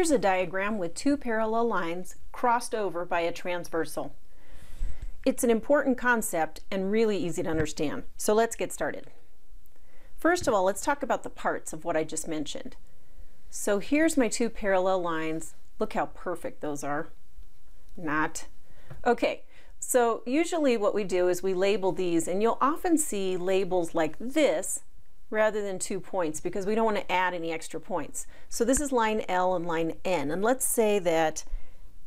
Here's a diagram with two parallel lines crossed over by a transversal. It's an important concept and really easy to understand. So let's get started. First of all, let's talk about the parts of what I just mentioned. So here's my two parallel lines. Look how perfect those are. Not. Okay, so usually what we do is we label these, and you'll often see labels like this rather than 2 points because we don't want to add any extra points. So this is line L and line N, and let's say that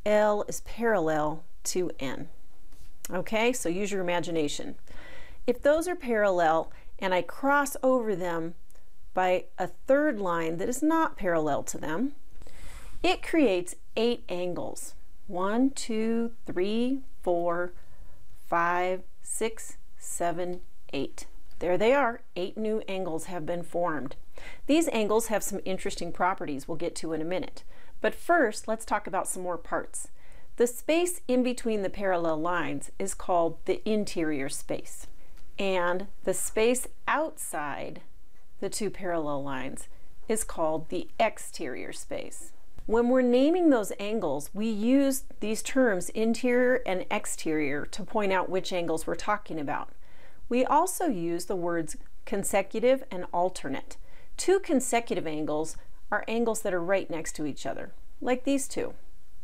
L is parallel to N. Okay, so use your imagination. If those are parallel and I cross over them by a third line that is not parallel to them, it creates 8 angles. 1, 2, 3, 4, 5, 6, 7, 8. There they are. 8 new angles have been formed. These angles have some interesting properties we'll get to in a minute. But first, let's talk about some more parts. The space in between the parallel lines is called the interior space. And the space outside the two parallel lines is called the exterior space. When we're naming those angles, we use these terms interior and exterior to point out which angles we're talking about. We also use the words consecutive and alternate. Two consecutive angles are angles that are right next to each other, like these two,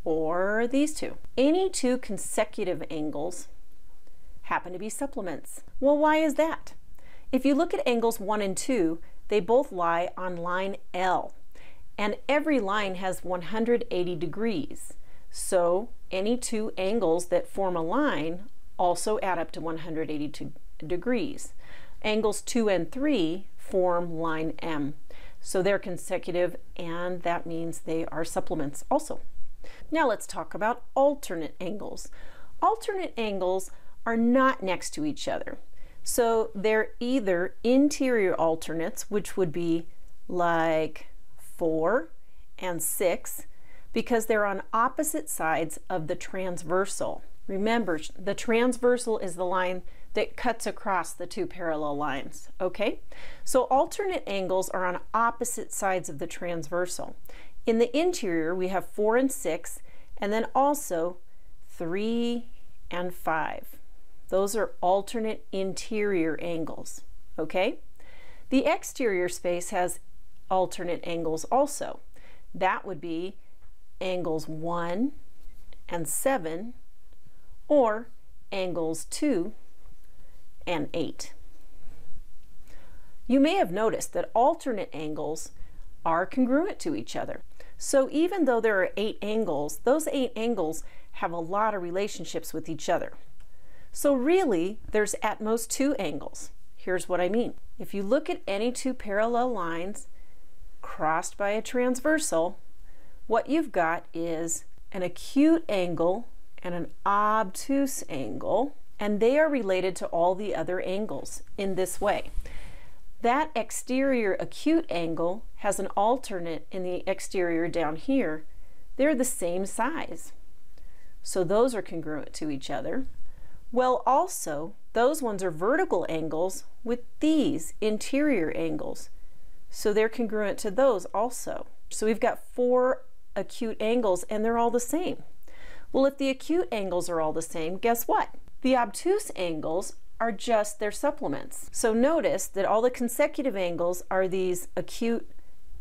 or these two. Any two consecutive angles happen to be supplements. Well, why is that? If you look at angles 1 and 2, they both lie on line L, and every line has 180 degrees. So any two angles that form a line also add up to 180 degrees. Angles 2 and 3 form line M. So they're consecutive, and that means they are supplements also. Now let's talk about alternate angles. Alternate angles are not next to each other. So they're either interior alternates, which would be like 4 and 6, because they're on opposite sides of the transversal. Remember, the transversal is the line that cuts across the two parallel lines, okay? So alternate angles are on opposite sides of the transversal. In the interior, we have 4 and 6, and then also 3 and 5. Those are alternate interior angles, okay? The exterior space has alternate angles also. That would be angles 1 and 7, or angles 2 and 8. You may have noticed that alternate angles are congruent to each other. So even though there are 8 angles, those 8 angles have a lot of relationships with each other. So really, there's at most 2 angles. Here's what I mean. If you look at any two parallel lines crossed by a transversal, what you've got is an acute angle and an obtuse angle, and they are related to all the other angles in this way. That exterior acute angle has an alternate in the exterior down here. They're the same size. So those are congruent to each other. Well, also, those ones are vertical angles with these interior angles. So they're congruent to those also. So we've got 4 acute angles, and they're all the same. Well, if the acute angles are all the same, guess what? The obtuse angles are just their supplements. So notice that all the consecutive angles are these acute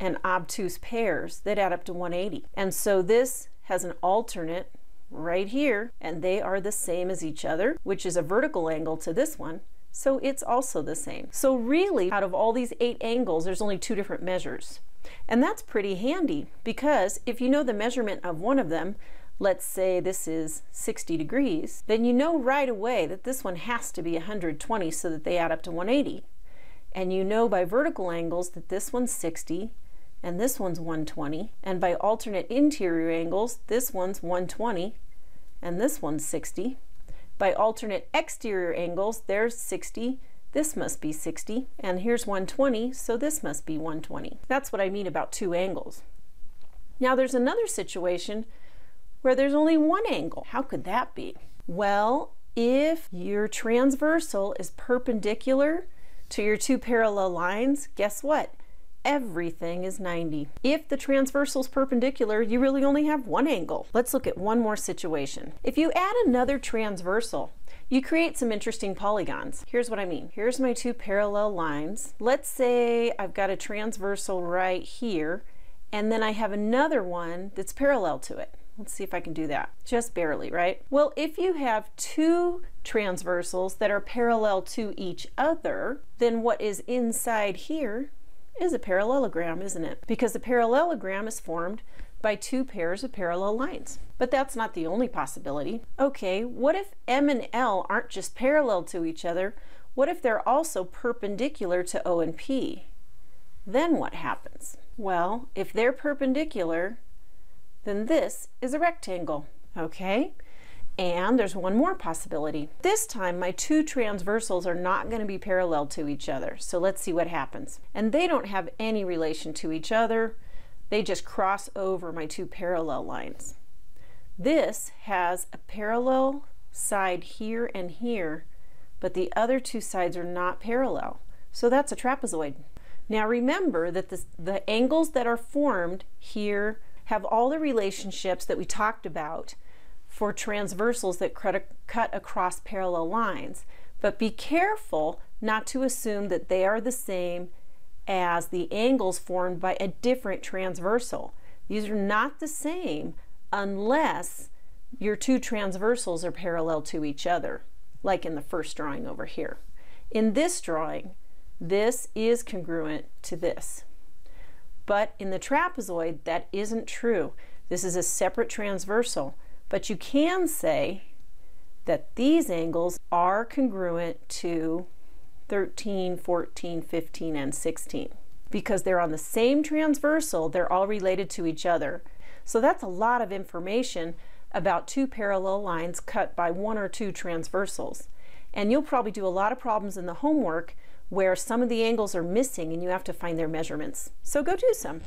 and obtuse pairs that add up to 180. And so this has an alternate right here, and they are the same as each other, which is a vertical angle to this one. So it's also the same. So really, out of all these 8 angles, there's only 2 different measures. And that's pretty handy, because if you know the measurement of one of them, let's say this is 60 degrees, then you know right away that this one has to be 120 so that they add up to 180. And you know by vertical angles that this one's 60 and this one's 120. And by alternate interior angles, this one's 120 and this one's 60. By alternate exterior angles, there's 60, this must be 60, and here's 120, so this must be 120. That's what I mean about 2 angles. Now there's another situation where there's only 1 angle. How could that be? Well, if your transversal is perpendicular to your 2 parallel lines, guess what? everything is 90. If the transversal is perpendicular, you really only have one angle. Let's look at one more situation. If you add another transversal, you create some interesting polygons. Here's what I mean. Here's my two parallel lines. Let's say I've got a transversal right here, and then I have another one that's parallel to it. Let's see if I can do that. Just barely, right? Well, if you have two transversals that are parallel to each other, then what is inside here is a parallelogram, isn't it? Because a parallelogram is formed by two pairs of parallel lines. But that's not the only possibility. Okay, what if M and L aren't just parallel to each other? What if they're also perpendicular to O and P? Then what happens? Well, if they're perpendicular, then this is a rectangle, okay? And there's one more possibility. This time my two transversals are not going to be parallel to each other. So let's see what happens. And they don't have any relation to each other. They just cross over my two parallel lines. This has a parallel side here and here, but the other two sides are not parallel. So that's a trapezoid. Now remember that the angles that are formed here have all the relationships that we talked about for transversals that cut across parallel lines. But be careful not to assume that they are the same as the angles formed by a different transversal. These are not the same unless your two transversals are parallel to each other, like in the first drawing over here. In this drawing, this is congruent to this. But in the trapezoid, that isn't true. This is a separate transversal. But you can say that these angles are congruent to 13, 14, 15, and 16. Because they're on the same transversal, they're all related to each other. So that's a lot of information about two parallel lines cut by one or two transversals. And you'll probably do a lot of problems in the homework where some of the angles are missing and you have to find their measurements. So go do some.